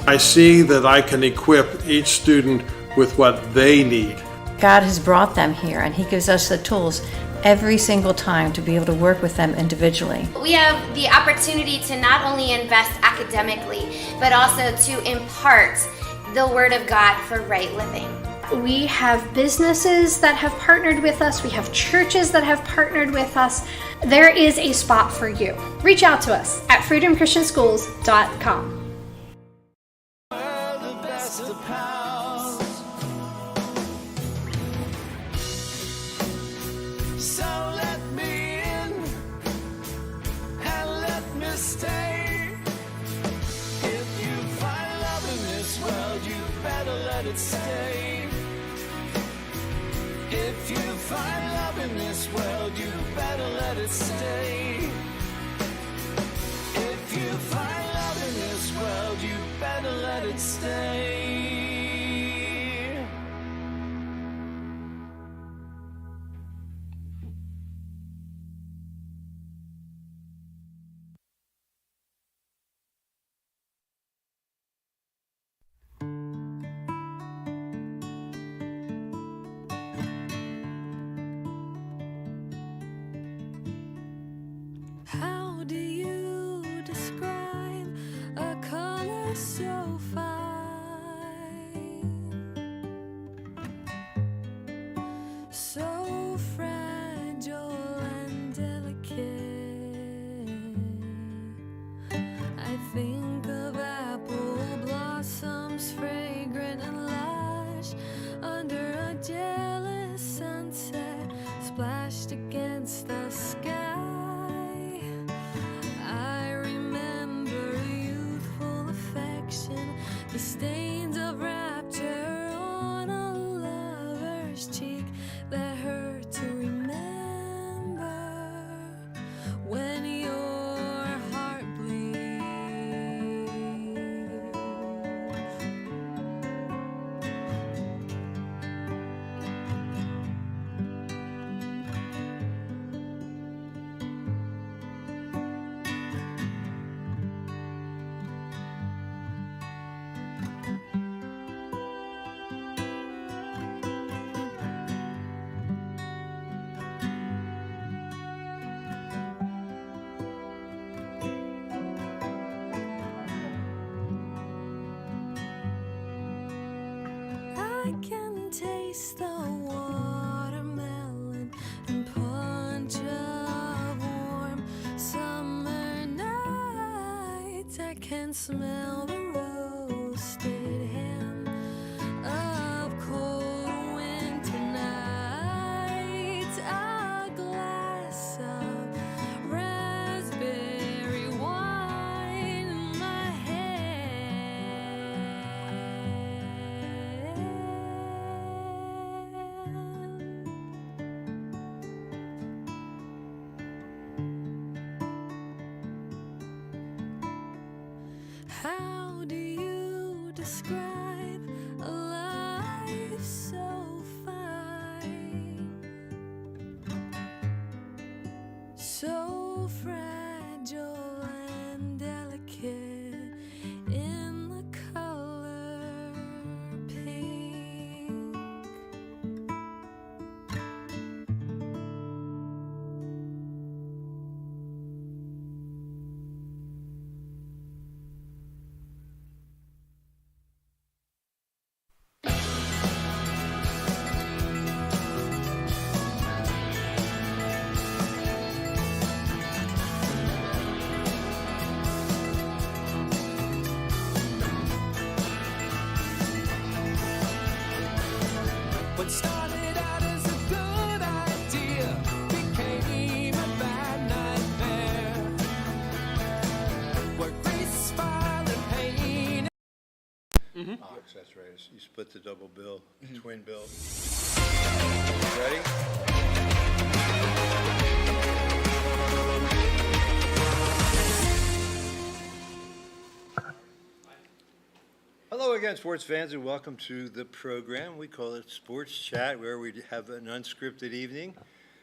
I see that I can equip each student with what they need. God has brought them here, and He gives us the tools every single time to be able to work with them individually. We have the opportunity to not only invest academically, but also to impart the Word of God for right living. We have businesses that have partnered with us. We have churches that have partnered with us. There is a spot for you. Reach out to us at freedomchristianschools.com. If you find love in this world, you better let it stay. If you find love in this world, you better let it stay. How do you describe a color so fine, so fragile and delicate? I think of apple blossoms, fragrant and lush, under a jealous sunset, splashed against the sky. The stains of rapture on a lover's cheek that hurt to remember when your heart bleeds. I can taste the watermelon and punch of warm summer nights. I can smell the roasted ham of cold winter nights. A glass of raspberry wine in my hand. How do you describe a life so fine, so fragile and delicate, in the color pink? What started out as a good idea became a bad nightmare, where grace, fire, and pain. Ox, that's right. You split the double bill, twin bill. Ready? Hello again, sports fans, and welcome to the program. We call it Sports Chat, where we have an unscripted evening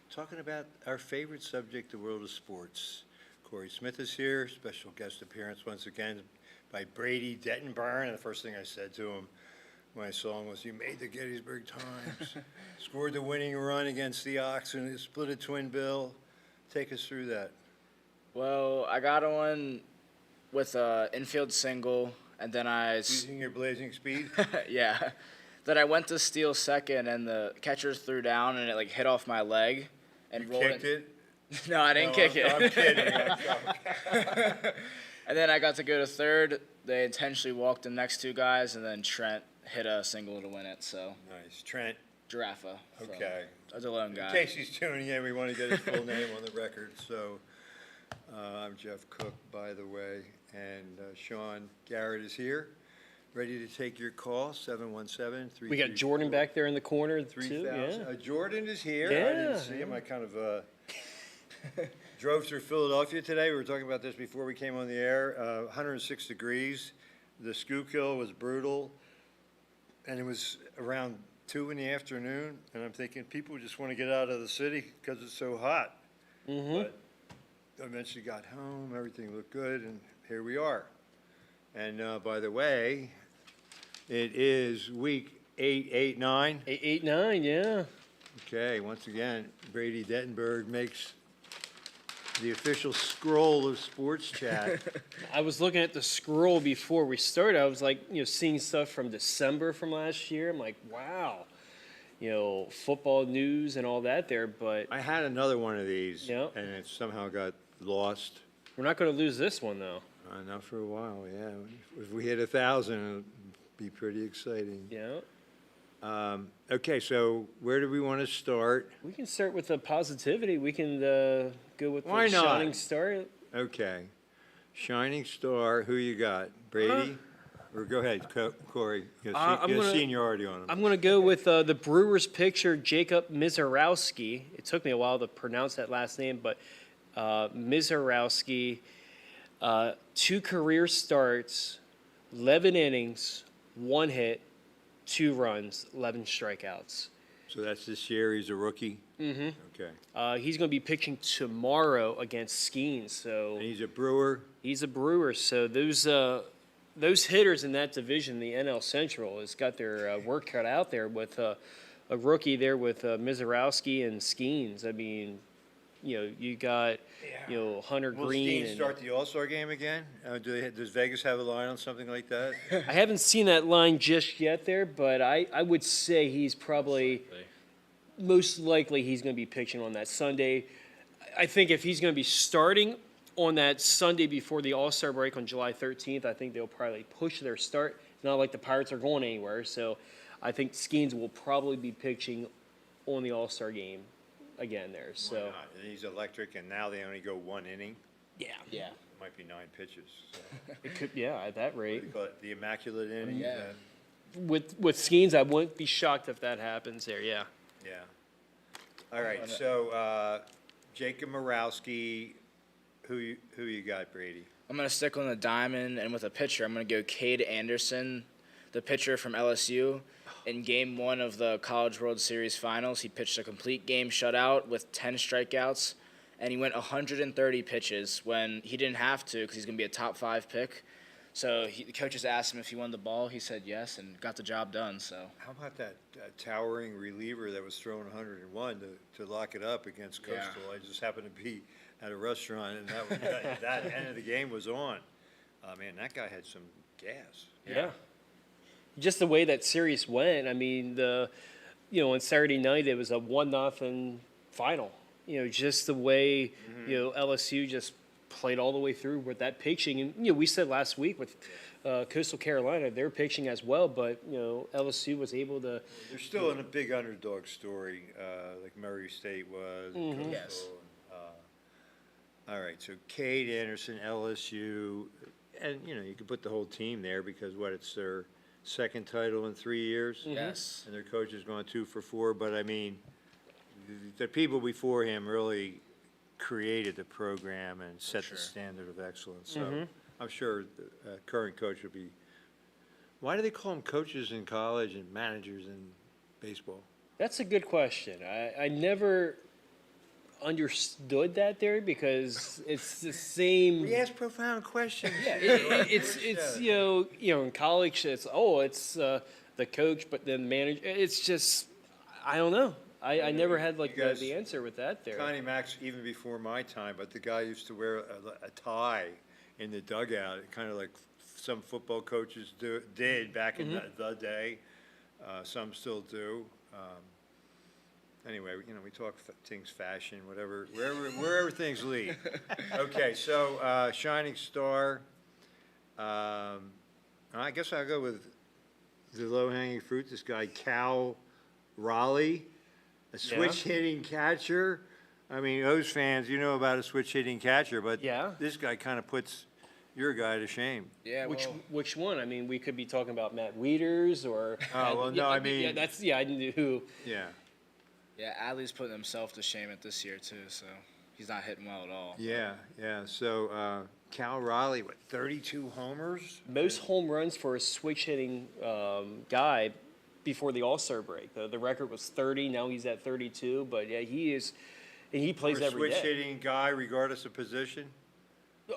talking about our favorite subject, the world of sports. Corey Smith is here, special guest appearance once again, by Brady Dettenburn. And the first thing I said to him when I saw him was, "You made the Gettysburg Times, scored the winning run against the Oxen, split a twin bill." Take us through that. Well, I got on with a infield single, and then Using your blazing speed. yeah, then I went to steal second, and the catcher threw down, and it like hit off my leg and You rolled kicked it. No, I didn't kick it. I'm kidding. I'm And then I got to go to third. They intentionally walked the next two guys, and then Trent hit a single to win it. So Nice. Trent. Giraffa. Okay. I was a lone In guy. case he's tuning in, we want to get his full name on the record. So I'm Jeff Cook, by the way, and Sean Garrett is here, ready to take your call, 717-334. We got Jordan back there in the corner too. 3,000. Yeah. Jordan is here. I Yeah, didn't see him. I kind of drove through Philadelphia today. We were talking about this before we came on the air. 106 degrees. The Schuylkill was brutal, and it was around 2 in the afternoon. And I'm thinking people just want to get out of the city because it's so hot. But I eventually got home. Everything looked good, and here we are. And by the way, it is week 889. 889, yeah. Okay, once again, Brady Dettenberg makes the official scroll of Sports Chat. I was looking at the scroll before we started. I was like, seeing stuff from December from last year. I'm like, wow, football news and all that there. But I had another one of these, Yep. and it somehow got lost. we're not going to lose this one though. Not for a while, yeah. If we hit 1,000, it'd be pretty exciting. Yeah. Okay, so where do we want to start? We can start with the positivity. We can go with Why the not? shining star. Okay, Shining Star, who you got? Brady? Or go ahead, Corey. You I'm have gonna- seniority on him. I'm going to go with the Brewers pitcher, Jacob Mizorowski. It took me a while to pronounce that last name, but Mizorowski, 2 career starts, 11 innings, 1 hit, 2 runs, 11 strikeouts. So that's this year, he's a rookie? Mm-hmm. Okay. He's going to be pitching tomorrow against Skeens, so And he's a Brewer? he's a Brewer. So those hitters in that division, the NL Central, has got their work cut out there with a rookie there with Mizorowski and Skeens. I mean, you got Hunter Will Green. Steen and- start the All-Star game again? Does Vegas have a line on something like that? I haven't seen that line just yet there, but I would say he's probably most likely he's going to be pitching on that Sunday. I think if he's going to be starting on that Sunday before the All-Star break on July 13th, I think they'll probably push their start. It's not like the Pirates are going anywhere, so I think Skeens will probably be pitching on the All-Star game again there. Why So not? And he's electric, and now they only go 1 inning. yeah, Yeah. Might be 9 pitches. So. it could at that rate. But the immaculate inning? Yeah. With Skeens, I wouldn't be shocked if that happens there. Yeah. Yeah. All right, so Jacob Morowski, who you got, Brady? I'm going to stick on the diamond, and with a pitcher, I'm going to go Cade Anderson, the pitcher from LSU. In Game 1 of the College World Series Finals, he pitched a complete game shutout with 10 strikeouts, and he went 130 pitches when he didn't have to because he's going to be a top 5 pick. So the coaches asked him if he won the ball. He said yes and got the job done. So How about that towering reliever that was throwing 101 to lock it up against Coastal? Yeah. I just happened to be at a restaurant, and that end of the game was on. Man, that guy had some gas. Yeah. Just the way that series went. I mean, on Saturday night it was a 1-0 final. Just the way LSU just played all the way through with that pitching, and we said last week with Coastal Carolina they're pitching as well, but LSU was able to. They're still in a big underdog story, like Murray State was. Coastal, Yes. All right, so Cade Anderson, LSU, and you could put the whole team there because it's their second title in 3 years, yes. and their coach has gone 2 for 4. But I mean, the people before him really created the program and set the standard of excellence. So I'm sure the current coach would be. Why do they call them coaches in college and managers in baseball? That's a good question. I never understood that there because it's the same. We ask profound questions. Yeah, it's in college it's the coach, but then manager. It's just I don't know. I never had like You guys- the answer with that there. Connie Mack's even before my time, but the guy used to wear a tie in the dugout, kind of like some football coaches did back in the day. Some still do. Anyway, we talk things fashion, whatever, wherever things lead. Okay, so Shining Star. I guess I'll go with the low-hanging fruit. This guy Cal Raleigh, a switch-hitting catcher. I mean, O's fans, you know about a switch-hitting catcher, but this guy kind of puts your guy to shame. Yeah, Which one? I mean, we could be talking about Matt Wieters or. Oh, well, no, I mean. I didn't know who. Yeah. Yeah, Adley's putting himself to shame at this year too, so he's not hitting well at all. Yeah. So Cal Raleigh, 32 homers? Most home runs for a switch hitting guy before the All-Star break. The record was 30. Now he's at 32. But yeah, he is, and he plays For a every day. switch-hitting guy, regardless of position?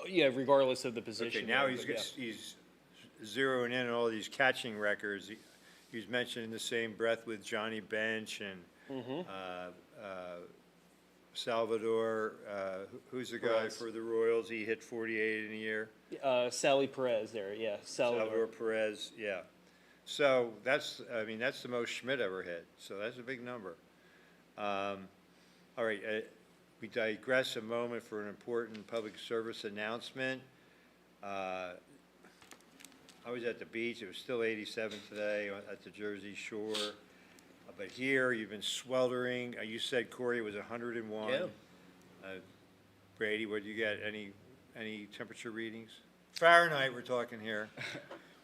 Yeah, regardless of the position. Okay, now but he's zeroing in on all these catching records. He's mentioned in the same breath with Johnny Bench and Salvador, who's the guy Perez. for the Royals? He hit 48 in a year. Sally Perez there. Yeah, Salvador Perez, yeah. So that's the most Schmidt ever hit. So that's a big number. All right, we digress a moment for an important public service announcement. I was at the beach. It was still 87 today at the Jersey Shore. But here, you've been sweltering. You said, Corey, it was 101. Yeah. Brady, what did you get? Any temperature readings? Fahrenheit, we're talking here.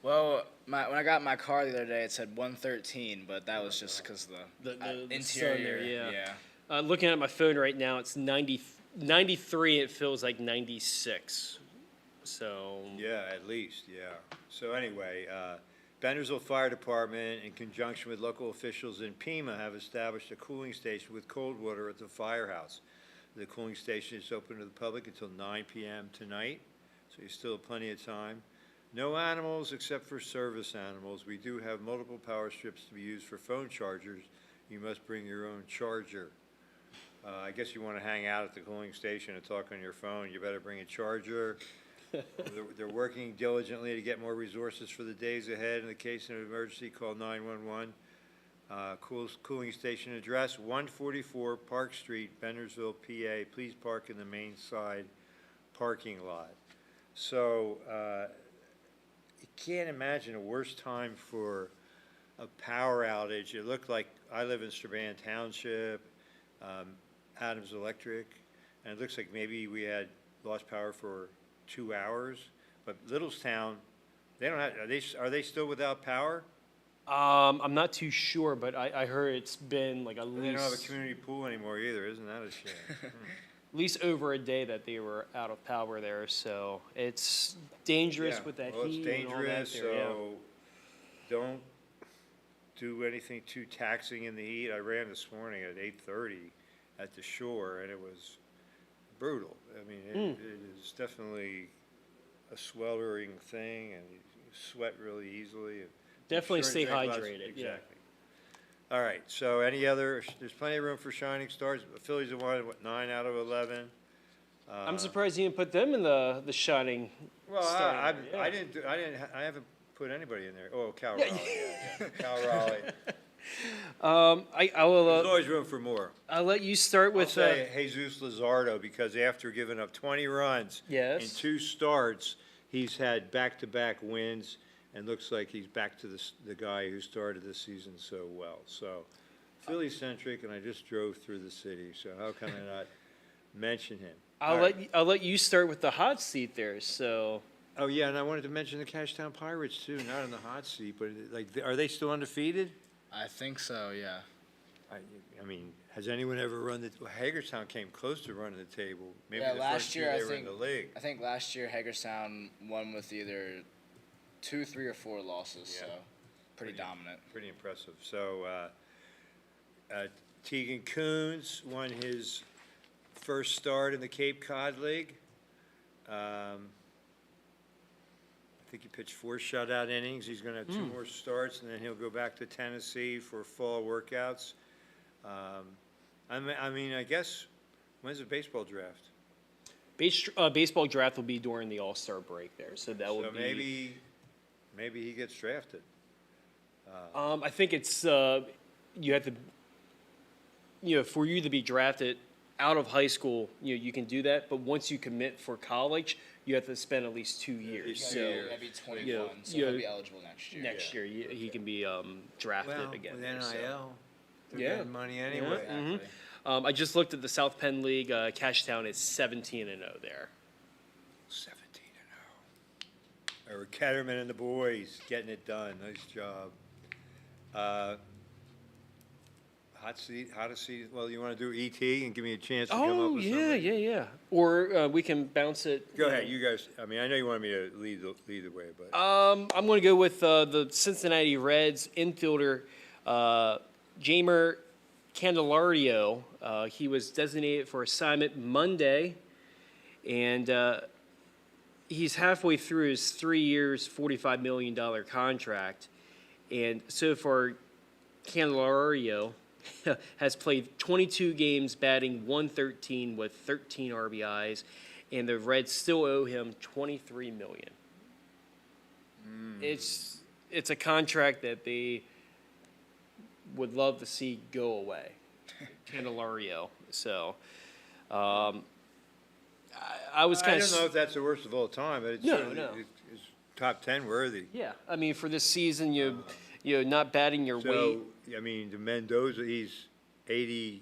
Well, when I got my car the other day, it said 113, but that was just because the the interior. sun there, yeah. Yeah. Looking at my phone right now, it's 93. It feels like 96. So Yeah, at least, yeah. So anyway, Bendersville Fire Department, in conjunction with local officials in Pima, have established a cooling station with cold water at the firehouse. The cooling station is open to the public until 9 p.m. tonight, so you still have plenty of time. No animals except for service animals. We do have multiple power strips to be used for phone chargers. You must bring your own charger. I guess you want to hang out at the cooling station and talk on your phone, you better bring a charger. They're working diligently to get more resources for the days ahead. In the case of an emergency, call 911. Cooling station address, 144 Park Street, Bendersville, PA. Please park in the main side parking lot. So you can't imagine a worse time for a power outage. It looked like, I live in Strabane Township, Adams Electric, and it looks like maybe we had lost power for 2 hours. But Littlestown, they don't have, are they still without power? I'm not too sure, but I heard it's been like at They don't have a least community pool anymore either, isn't that a shame? over a day that they were out of power there. So it's dangerous Yeah, with that well, heat it's and all that dangerous, there, yeah. so don't do anything too taxing in the heat. I ran this morning at 8:30 at the shore, and it was brutal. I mean, it is definitely a sweltering thing, and you sweat really easily. And Definitely sure stay drink lots- hydrated. Yeah. Exactly. All right, so any other, there's plenty of room for Shining Stars. Phillies have won, 9 out of 11. I'm surprised you didn't put them in the shining. Well, star I there, yeah. I haven't put anybody in there. Oh, Cal Raleigh, yeah. Cal Raleigh. I will. There's always room for more. I'll let you start I'll with. say Jesus Luzardo, because after giving up 20 runs in Yes. 2 starts, he's had back-to-back wins, and looks like he's back to the guy who started the season so well. So, Philly-centric, and I just drove through the city, so how can I not mention him? All right. I'll let you start with the hot seat there. So Oh, yeah, and I wanted to mention the Cashtown Pirates, too, not in the hot seat, but like, are they still undefeated? I think so, yeah. I mean, has anyone ever run well, Hagerstown came close to running the table. Maybe Yeah, the last first year, year I they were in think- the league. I think last year Hagerstown won with either 2, 3, or 4 losses, Yeah. so pretty dominant. Pretty impressive. So, Tegan Coons won his first start in the Cape Cod League. I think he pitched 4 shutout innings. He's going to have 2 more starts, and then he'll go back to Tennessee for fall workouts. I guess, when's the baseball draft? Baseball draft will be during the All-Star break there, so that will So be. maybe he gets drafted. I think it's you have to, for you to be drafted out of high school, you can do that. But once you commit for college, you have to spend at least 2 years. So He'll be 21, yeah, so yeah. he'll be eligible next year. next year he can be drafted again. With so. NIL, they're Yeah. getting money anyway. Exactly. I just looked at the South Penn League. Cashtown is 17-0 there. 17-0. Or Ketterman and the boys getting it done. Nice job. Hottest seat. Well, you want to do ET and give me a chance to come up Oh with yeah, something? yeah. Or we can bounce it. Go ahead, you guys. I mean, I know you wanted me to lead the way, but I'm going to go with the Cincinnati Reds infielder, Jamer Candelario. He was designated for assignment Monday, and he's halfway through his 3 years, $45 million contract. And so far, Candelario has played 22 games, batting .113 with 13 RBIs, and the Reds still owe him $23 million. It's a contract that they would love to see go away, Candelario. So, I was I kind don't of know if that's the worst of all time, but it's No, certainly no. It's top 10 worthy. yeah. I mean, for this season, you're not batting your weight. So, I mean, the Mendoza, he's 87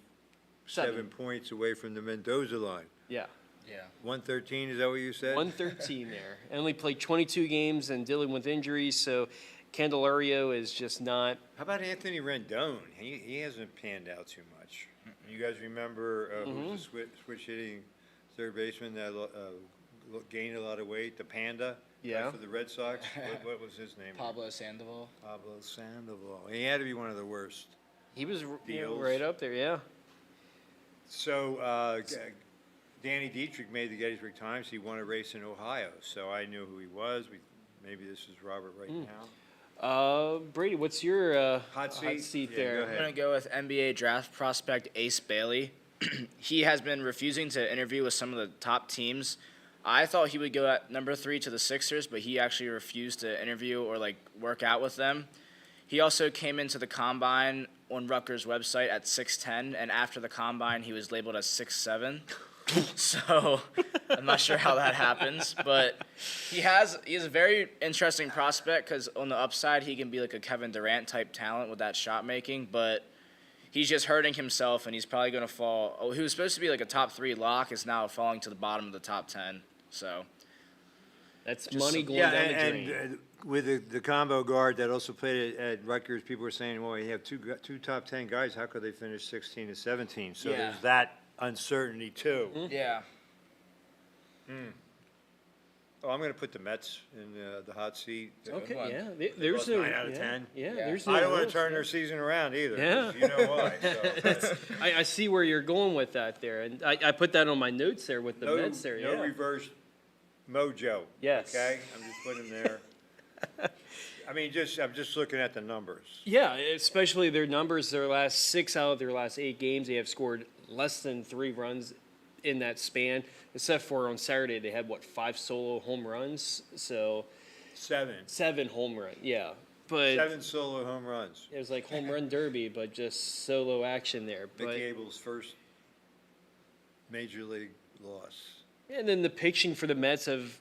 Seven. points away from the Mendoza line. Yeah. Yeah. 113, is that what you said? 113 there. Only played 22 games and dealing with injuries, so Candelario is just not. How about Anthony Rendon? He hasn't panned out too much. You guys remember who's the switch hitting third baseman that gained a lot of weight? The Panda? Yeah. For the Red Sox? What was his name? Pablo Sandoval. Pablo Sandoval. He had to be one of the worst. He was Deals. right up there, yeah. So Danny Dietrich made the Gettysburg Times. He won a race in Ohio, so I knew who he was. Maybe this is Robert right now. Brady, what's your Hot seat? Yeah, there? go I'm ahead. going to go with NBA draft prospect Ace Bailey. He has been refusing to interview with some of the top teams. I thought he would go at number 3 to the Sixers, but he actually refused to interview or work out with them. He also came into the combine on Rutgers' website at 6'10", and after the combine, he was labeled as 6'7". So I'm not sure how that happens, but he has a very interesting prospect because on the upside, he can be like a Kevin Durant type talent with that shot making, but he's just hurting himself, and he's probably going to fall. Oh, he was supposed to be like a top 3 lock, is now falling to the bottom of the top 10. So That's money going Yeah, down the drain. and with the combo guard that also played at Rutgers, people were saying, well, you have two top 10 guys, how could they finish 16 and 17? So Yeah. there's that uncertainty too. yeah, Oh, I'm going to put the Mets in the hot seat. Okay, one. yeah. There's lost no 9 out of yeah, 10. Yeah, Yeah. there's no. I don't want rules, to turn yeah. their season around either. Yeah. 'cause you know why. So. I see where you're going with that there, and I put that on my notes there with the No, Mets there. no Yeah. reverse mojo. Yes. Okay, I'm just putting them there. I mean, I'm just looking at the numbers. Yeah, especially their numbers. Their last 6 out of their last 8 games, they have scored less than 3 runs in that span. Except for on Saturday, they had 5 solo home runs. So 7 home run. Yeah, but 7 solo home runs. it was like home run derby, but just solo action there. Mick But Abel's first major league loss. and then the pitching for the Mets have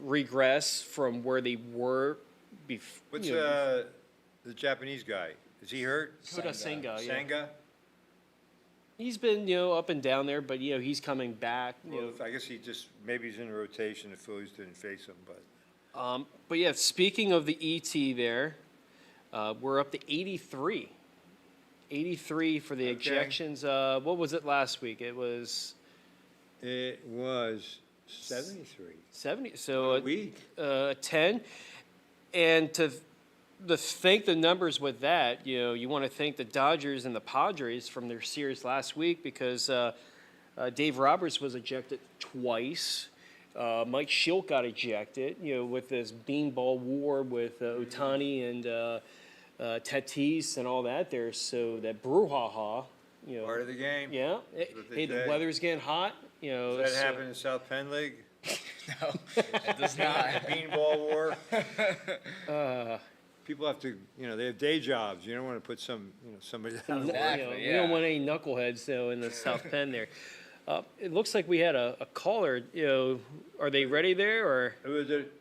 regressed from where they were before. What's the Japanese guy? Is he hurt? Koda Senga? Yeah. Senga? He's been up and down there, but he's coming back. Well, I guess maybe he's in the rotation. The Phillies didn't face him, but But yeah, speaking of the ET there, we're up to 83. 83 for the Okay. ejections. What was it last week? It was it was 73. 70. So A week. 10. And the numbers with that, you want to thank the Dodgers and the Padres from their series last week because Dave Roberts was ejected twice. Mike Shildt got ejected, with this beanball war with Otani and Tatis and all that there. So that brouhaha, Part of the game. yeah. what they Hey, the say. weather's getting hot, Does that so- happen in South Penn League? No, it does not. Beanball war? People have to, they have day jobs. You don't want to put somebody out of work. Exactly, We don't yeah. want any knuckleheads though in the South Penn there. It looks like we had a caller. Are they ready there or Who is it?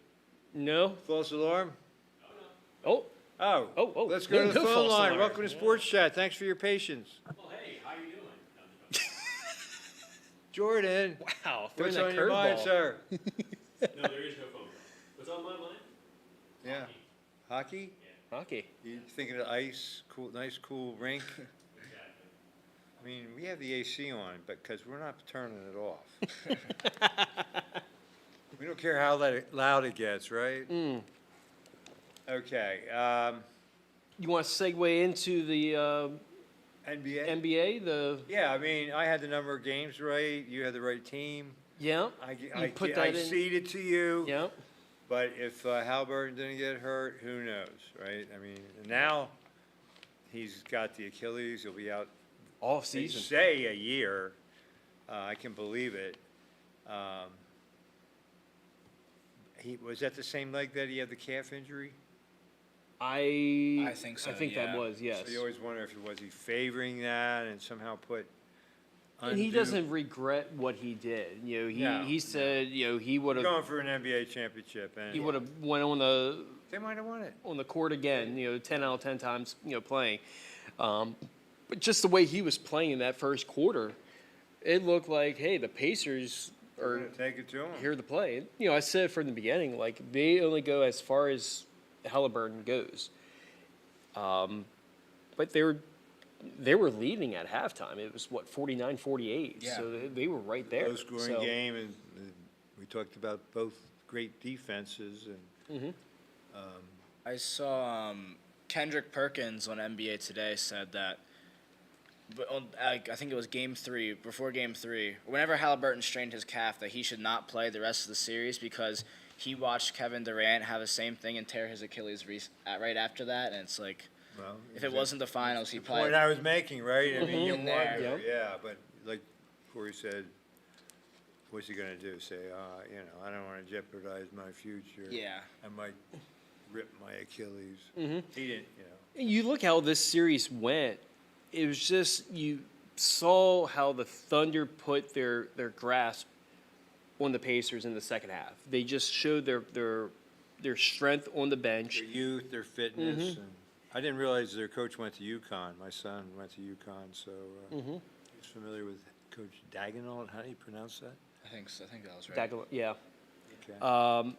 no? False alarm? Oh, Oh. Oh, Let's no- go to the no phone false line. alarm. Welcome to Sports Chat. Thanks for your patience. Jordan, wow! what's Throwing that on your mind, curveball. sir? No, there is no phone call. What's on my mind? Yeah. Hockey? Hockey. You thinking of ice, cool, nice, cool rink? I mean, we have the AC on, but because we're not turning it off. We don't care how loud it gets, right? Okay, You want to segue into the NBA? NBA? Yeah, I mean, I had the number of games right, you had the right team. Yeah. I put I that in- ceded to you. Yeah. But if Halliburton didn't get hurt, who knows, right? I mean, now he's got the Achilles, he'll be out, Off they season. say a year. I can believe it. Was that the same leg that he had the calf injury? I think so, I think that yeah. was, yes. So you always wonder if was he favoring that and somehow put. And he undue- doesn't regret what he did. No, he said, he would have Going for an NBA championship, and he would have went on the they might have won it. court again, 10 out of 10 times, playing. But just the way he was playing in that first quarter, it looked like, hey, the Pacers We're are gonna take it to him. here to play. I said from the beginning, like, they only go as far as Halliburton goes. But they were leading at halftime. It was, 49-48. Yeah. So they were right there. Low scoring So- game, and we talked about both great defenses, and I saw Kendrick Perkins on NBA Today said that, but I think it was before Game 3, whenever Halliburton strained his calf, that he should not play the rest of the series because he watched Kevin Durant have the same thing and tear his Achilles right after that, and it's like, well, if it wasn't the finals, he the point probably. I was making, right? I mean, you In there. wonder, yeah, but like Corey said, what's he gonna do? Say, I don't want to jeopardize my future. Yeah. I might rip my Achilles. He didn't, You look how this series went. It was just, you saw how the Thunder put their grasp on the Pacers in the second half. They just showed their strength on the bench. Their youth, their fitness, and I didn't realize their coach went to UConn. My son went to UConn, so he's familiar with Coach Dagenhall. How do you pronounce that? I think that was right. Yeah. Okay.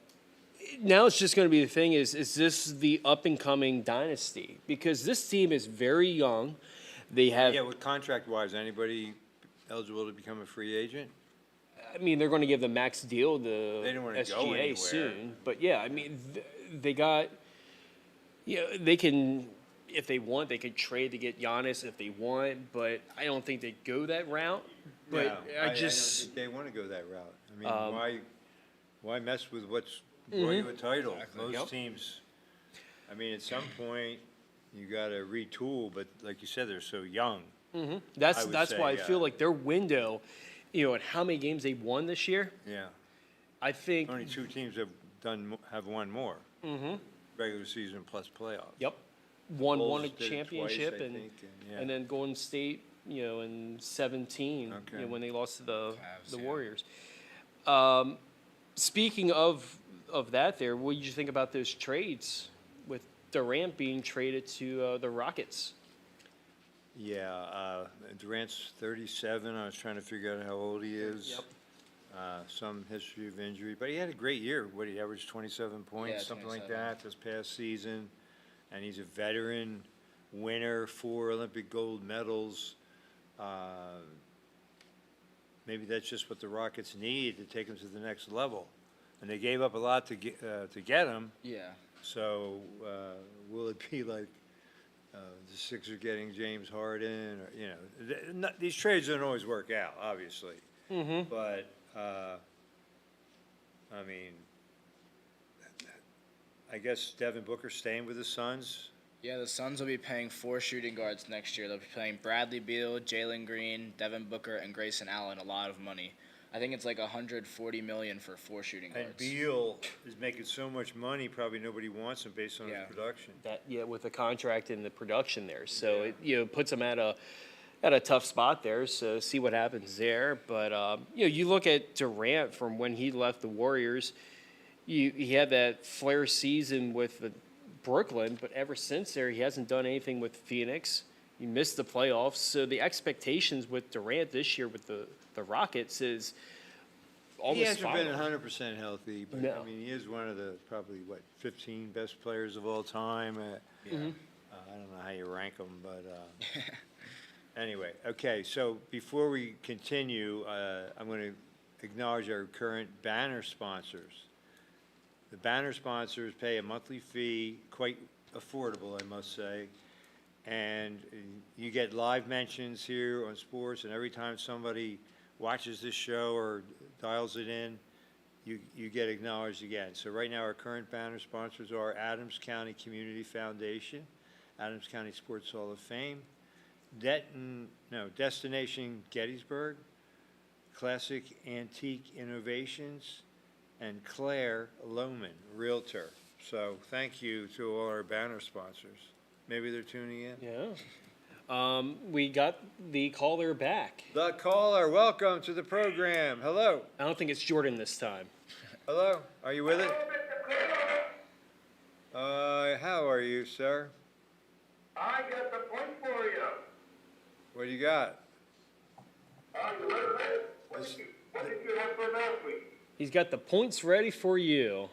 Now it's just going to be the thing is this the up and coming dynasty? Because this team is very young. They have, Yeah, with contract-wise, anybody eligible to become a free agent? I mean, they're going to give the max deal, the They don't wanna go SGA anywhere. soon. But yeah, I mean, they got, they can, if they want, they could trade to get Giannis if they want. But I don't think they'd go that route. But No, I don't just, think they want to go that route. I mean, why mess with what's brought you a title? Most Yep. teams, I mean, at some point, you got to retool, but like you said, they're so young. that's I would that's say, why I feel like their window, and how many games they won this year. Yeah. I think. Only two teams have won more. Regular season plus playoffs. Yep. Won Bulls a did it championship twice, I and think, yeah. and then Golden State, in 17, Okay. when they lost to the Cavs, yeah. Warriors. Speaking of that, there, what did you think about those trades with Durant being traded to the Rockets? Yeah, Durant's 37. I was trying to figure out how old he is. Yep. Some history of injury, but he had a great year. What, he averaged 27 points, Yeah, something like 27. that this past season. And he's a veteran, winner, 4 Olympic gold medals. Maybe that's just what the Rockets need to take him to the next level. And they gave up a lot to get him. Yeah. So will it be like the Sixers getting James Harden, or, you know, these trades don't always work out, obviously. But, I mean, I guess Devin Booker staying with the Suns. Yeah, the Suns will be paying 4 shooting guards next year. They'll be paying Bradley Beal, Jalen Green, Devin Booker, and Grayson Allen a lot of money. I think it's like $140 million for 4 shooting guards. And Beal is making so much money, probably nobody wants him based on his production. With the contract and the production there, so it puts him at a tough spot there. So see what happens there. But you look at Durant from when he left the Warriors. He had that flare season with Brooklyn, but ever since there, he hasn't done anything with Phoenix. He missed the playoffs. So the expectations with Durant this year with the Rockets is almost He hasn't final. been 100% healthy, but No. I mean, he is one of the probably, 15 best players of all time. I don't know how you rank them, but anyway, okay, so before we continue, I'm going to acknowledge our current banner sponsors. The banner sponsors pay a monthly fee, quite affordable, I must say, and you get live mentions here on sports, and every time somebody watches this show or dials it in, you get acknowledged again. So right now, our current banner sponsors are Adams County Community Foundation, Adams County Sports Hall of Fame, Destination Gettysburg, Classic Antique Innovations, and Claire Lohman, Realtor. So thank you to all our banner sponsors. Maybe they're tuning in. Yeah. We got the caller back. The caller, welcome to the program. Hello. I don't think it's Jordan this time. Hello. Are you with it? How are you, sir? I got the point for you. What do you got? What did you have for last week? He's got the points ready for you.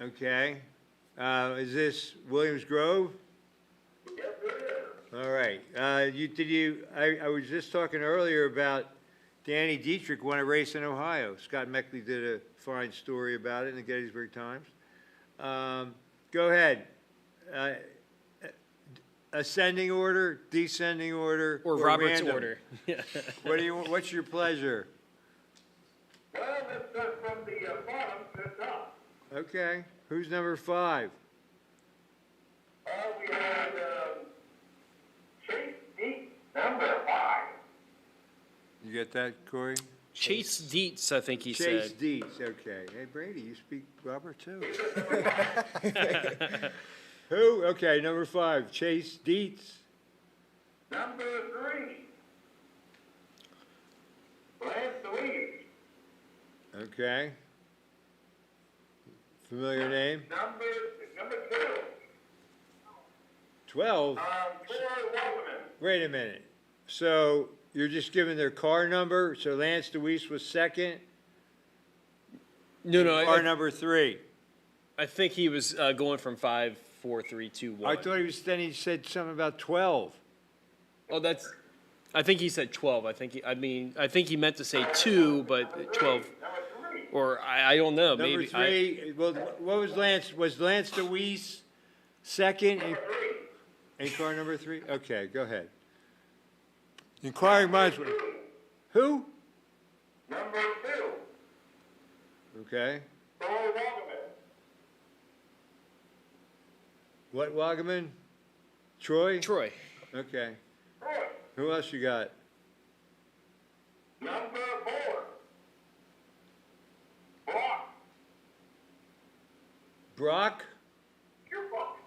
Okay. Is this Williams Grove? Yes, it is. All right. I was just talking earlier about Danny Dietrich won a race in Ohio. Scott Meckley did a fine story about it in the Gettysburg Times. Go ahead. Ascending order, descending order, Or Robert's random? order. Yeah. What's your pleasure? Well, let's start from the bottom to the top. Okay. Who's number 5? We had Chase Deep, number 5. You get that, Corey? Chase Dietz, I think he Chase said. Dietz. Okay. Hey, Brady, you speak Robert too. Who? Okay, number 5, Chase Dietz. Number 3, Lance Louise. Okay. Familiar name? Number 2, 12. Troy Walkerman. Wait a minute. So you're just giving their car number? So Lance DeWeese was second? No, Car number 3. I think he was going from 5, 4, 3, 2, 1. I thought he said something about 12. Oh, I think he said 12. I think he meant to say 2, but 12. Or I don't know. Number Maybe 3, well, what was Lance? Was Lance DeWeese second in car number 3? Okay, go ahead. Inquiring minds. Who? Number 2, Okay. Troy Walkerman. What Wagaman? Troy? Troy. Okay. Troy. Who else you got? Number 4, Brock. Brock? Earbuck.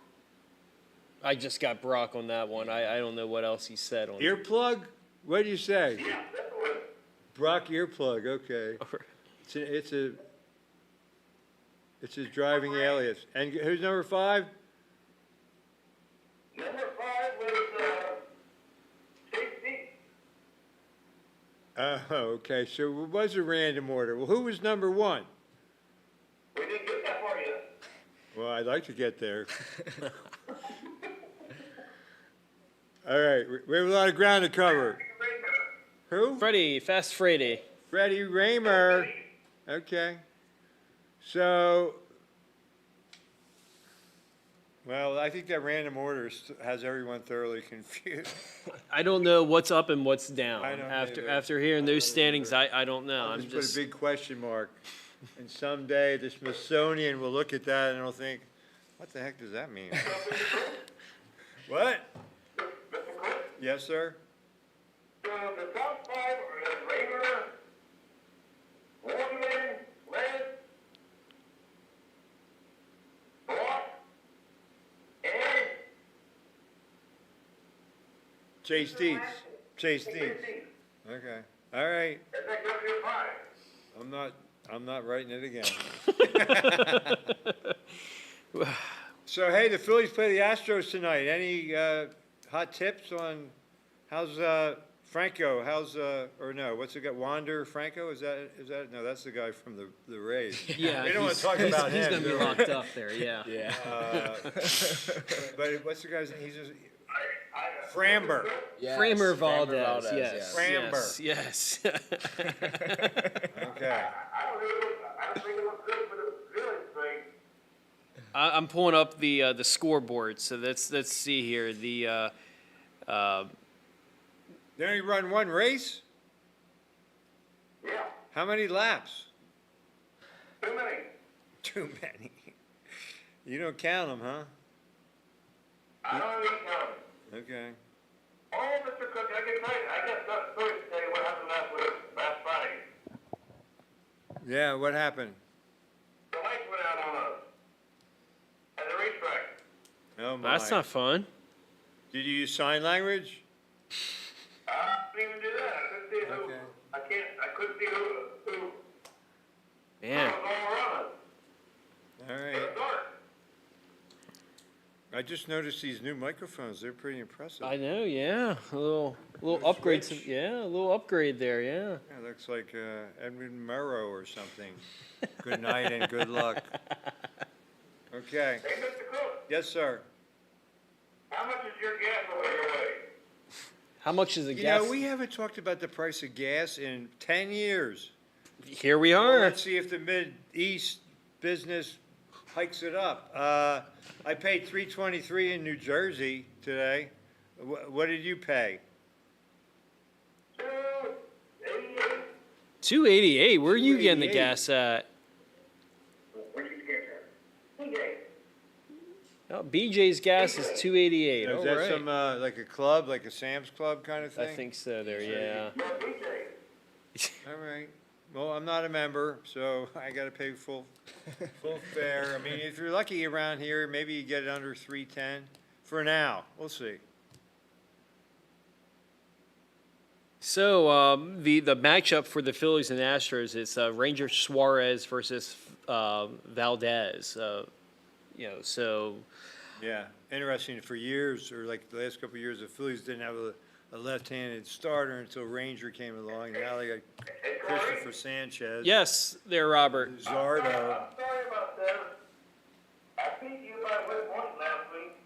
I just got Brock on that one. I don't know what else he said on Earplug? What do you say? Yeah, that's the one. Brock Earplug, okay. It's his driving alias. And who's number 5? Number 5 was Chase Deep. Oh, okay. So it was a random order. Well, who was number 1? We didn't get that far yet. Well, I'd like to get there. All right. We have a lot of ground to cover. Who? Freddie, Fast Freddy. Freddie Raymer. Okay. So Well, I think that random order has everyone thoroughly confused. I don't know what's up and what's down. I don't After either. after hearing those standings, I don't know. I'll I'm just put just a big question mark. And someday the Smithsonian will look at that and they'll think, what the heck does that mean? What? Yes, sir? The top five are Raymer, Wonderland, Led, Block, and Chase Dietz. Chase Dietz. Okay. All right. I think that's your five. I'm not writing it again. So, hey, the Phillies play the Astros tonight. Any hot tips on how's Franco? How's or no? What's the guy? Wander Franco? Is that? No, that's the guy from the Rays. yeah. We don't want he's- to talk about he's him. gonna be do we? locked up there. Yeah. Yeah. But what's the guy's name? He's just Framber. Yes, Framer Framber Valdez. Yes. Framber. Yes. Okay. I don't think it looks good for the Phillies thing. I'm pulling up the scoreboard. So let's see here. The They only run one race. Yeah, How many laps? too many. Too many. You don't count them, huh? I don't even count. Okay. Oh, Mr. Cook, I can tell you, I got some stories to tell you what happened last Friday. Yeah. What happened? The lights went out on us at the racetrack. Oh my. that's not fun. Did you use sign language? I didn't even do that. I couldn't see who. Okay. I couldn't see who Man. was going around us. All It right. was dark. I just noticed these new microphones. They're pretty impressive. I know. Yeah. A little Little upgrade. switch. Yeah. A little upgrade there. Yeah. Yeah, looks like Edmund Murrow or something. Good night and good luck. Okay. Hey, Mr. Cook, Yes, sir. how much is your gas over your way? How much is the You gas? know, we haven't talked about the price of gas in 10 years. Here we Well, are. let's see if the Mid-East business hikes it up. I paid $3.23 in New Jersey today. What did you pay? 288. 288. Where are you getting the 288. gas at? Where did you get that? TJ. Oh, BJ's gas is 288. Is All that right. some, like a club, like a Sam's Club kind of I thing? think so. There. Yeah. Yeah, TJ. All right. Well, I'm not a member, so I gotta pay full fare. I mean, if you're lucky around here, maybe you get it under 310. For now, we'll see. So the matchup for the Phillies and Astros is Ranger Suarez versus Valdez. So Yeah, interesting. For years, or like the last couple of years, the Phillies didn't have a left-handed starter until Ranger came along. Now they got Christopher Sanchez. yes, there, Robert. Zardo. I'm sorry about that. I beat you by 1 point last week.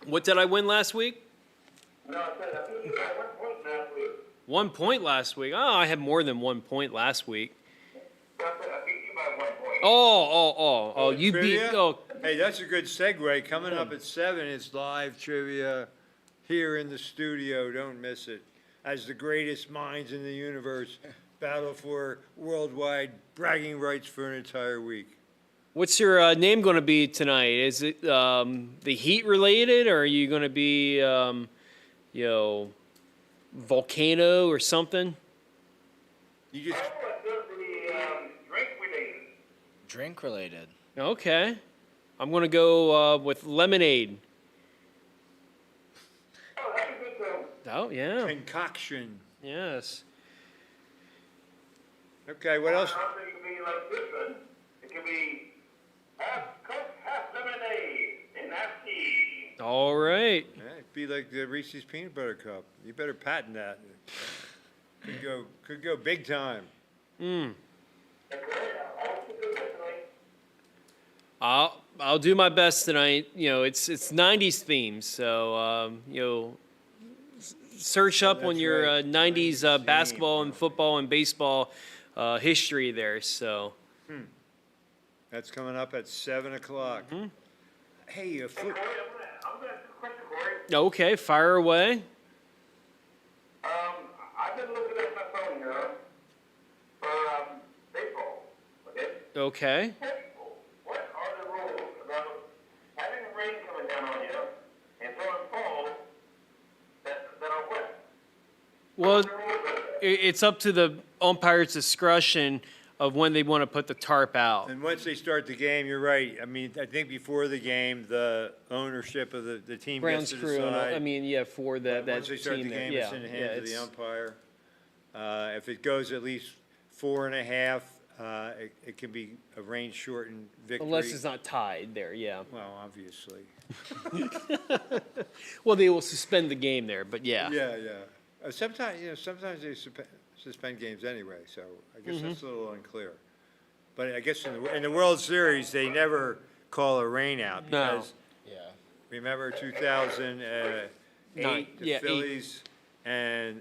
What did I win last week? No, I said I beat you by 1 point last week. 1 point last week. Oh, I had more than 1 point last week. I said I beat you by 1 point. Oh! You beat. Trivia? Oh, Hey, that's a good segue. Coming up at 7, it's live trivia here in the studio. Don't miss it. As the greatest minds in the universe battle for worldwide bragging rights for an entire week. what's your name going to be tonight? Is it the Heat related, or are you going to be, Volcano or something? You just Oh, it's going to be drink related. Drink related. Okay, I'm going to go with lemonade. Oh, that's a good one. Oh yeah, concoction. yes. Okay, what else? I think it could be like this one. It could be half Coke, half lemonade, and half tea. All right. Yeah, it'd be like the Reese's Peanut Butter Cup. You better patent that. Could go big time. Mm. Okay, I'll keep it this way. I'll do my best tonight. It's 90s themed, so search up on That's your right. 90s 90s basketball theme. and football and baseball history there. So That's coming up at 7 o'clock. Hey, Corey, I'm gonna ask you a question, Corey. Okay, fire away. I've been looking at my phone here for, baseball, okay? Okay. What are the rules about having rain coming down on you and throwing balls that are wet? Well, it's up to the umpire's discretion of when they want to put the tarp out. And once they start the game, you're right. I mean, I think before the game, the ownership of the team Grounds gets to crew, and all- decide. I mean, yeah, for that Once they start the team there, game, yeah, it's in the yeah, hands of the it's- umpire. If it goes at least 4.5, it can be a rain-shortened victory. Unless it's not tied there, yeah. Well, obviously. Well, they will suspend the game there, but yeah. Yeah. Sometimes, sometimes they suspend games anyway, so I guess Mm-hmm. that's a little unclear. But I guess in the World Series, they never call a rain out No. because remember 2008, Nine- the yeah, eight. Phillies and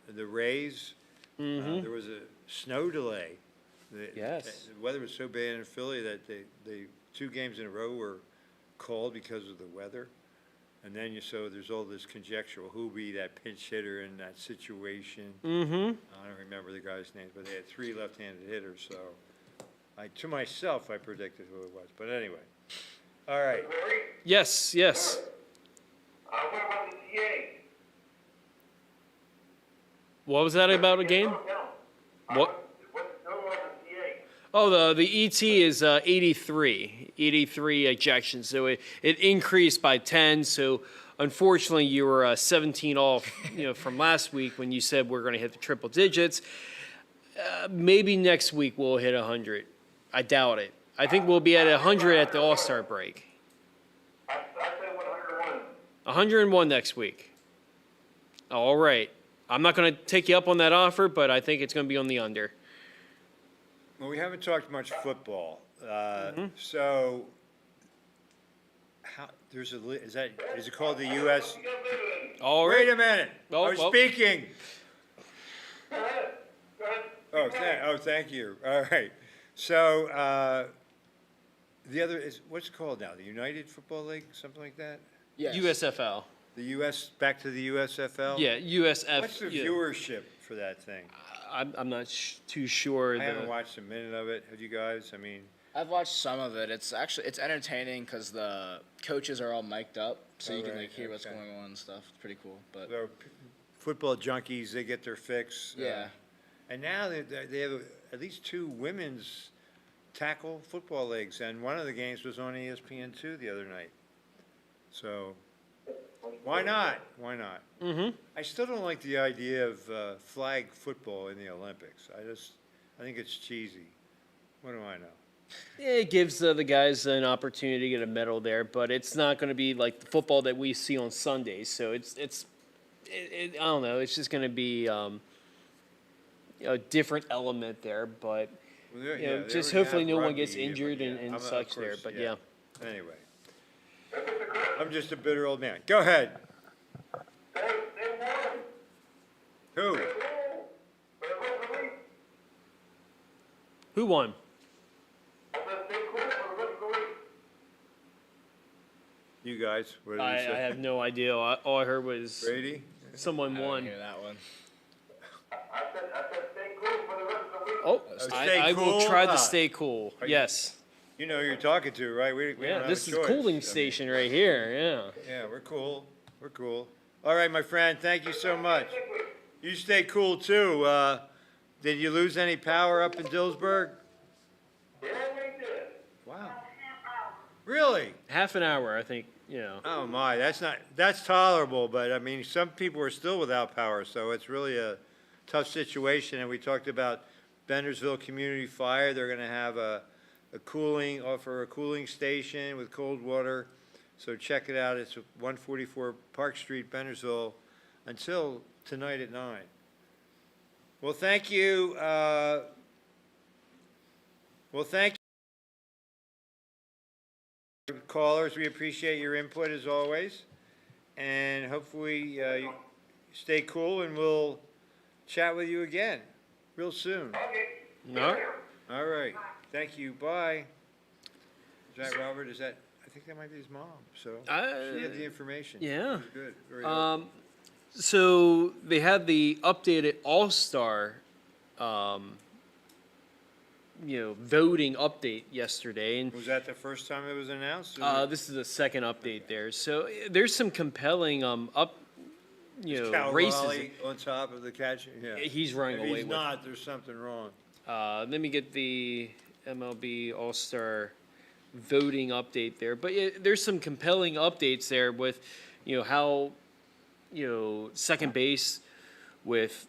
the Rays, there was a snow delay. Yes. The weather was so bad in Philly that they 2 games in a row were called because of the weather. And then so there's all this conjecture, well, who'll be that pinch hitter in that situation? Mm-hmm. I don't remember the guy's names, but they had 3 left-handed hitters, so to myself, I predicted who it was. But anyway, all right. Corey, Yes, yes. what about the TA? What was that about a game? What? What's going on with the TA? Oh, the ET is 83 ejections. So it increased by 10. So unfortunately, you were 17 off, from last week when you said we're going to hit the triple digits. Maybe next week we'll hit 100. I doubt it. I think we'll be at 100 at the All-Star break. I said 101. 101 next week. All right. I'm not going to take you up on that offer, but I think it's going to be on the under. Well, we haven't talked much football. Mm-hmm. So is it called the U.S.? All Wait right. a minute. Oh, I'm well. speaking. Go ahead. Thank you. All right. So the other is, what's it called now? The United Football League, something like that? Yes. The USFL. back to the USFL? Yeah, USF. What's the yeah. viewership for that thing? I'm not too sure. I haven't watched a minute of it. Have you guys? I mean, I've watched some of it. It's entertaining because the coaches are all mic'd up, so you can Alright, hear what's okay. going on and stuff. It's pretty cool. But the football junkies, they get their fix. yeah, And now they have at least 2 women's tackle football leagues, and one of the games was on ESPN2 the other night. So, why not? Why not? Mm-hmm. I still don't like the idea of flag football in the Olympics. I think it's cheesy. What do I know? It gives the guys an opportunity to get a medal there, but it's not going to be like the football that we see on Sundays. So I don't know. It's just going to be a different element there, but Well, just they already hopefully have no one rugby, gets injured yeah. and Of such there. course, But yeah. Anyway, I'm just a bitter old man. Go ahead. Who? Who won? You guys. What did I you say? have no idea. All I heard was Brady? someone I didn't won. hear that one. Oh, stay I will cool? try to Ah. stay cool. Are you- Yes. You know who you're talking to, right? We don't Yeah, have this a is a choice. cooling I mean, station right here. Yeah. Yeah, we're cool. We're cool. All right, my friend. Thank you so much. You stay cool too. Did you lose any power up in Dillsburg? Wow. Really? Half an hour, I think. Oh my, that's tolerable, but I mean, some people are still without power, so it's really a tough situation. And we talked about Bendersville Community Fire. They're gonna have offer a cooling station with cold water. So check it out. It's 144 Park Street, Bendersville, until tonight at 9. Well, thank you. Thank you, callers. We appreciate your input as always. And hopefully you stay cool, and we'll chat with you again real soon. No. All right. Thank you. Bye. Is that Robert? Is that? I think that might be his mom, so I- she had the information. yeah. It was good, very good. So they had the updated All-Star, voting update yesterday, and Was that the first time it was announced? this is the second update there. So there's some compelling Cal races. Raleigh on top of the catch, yeah. He's running If away he's with. not, there's something wrong. Let me get the MLB All-Star voting update there. But there's some compelling updates there with, how, second base with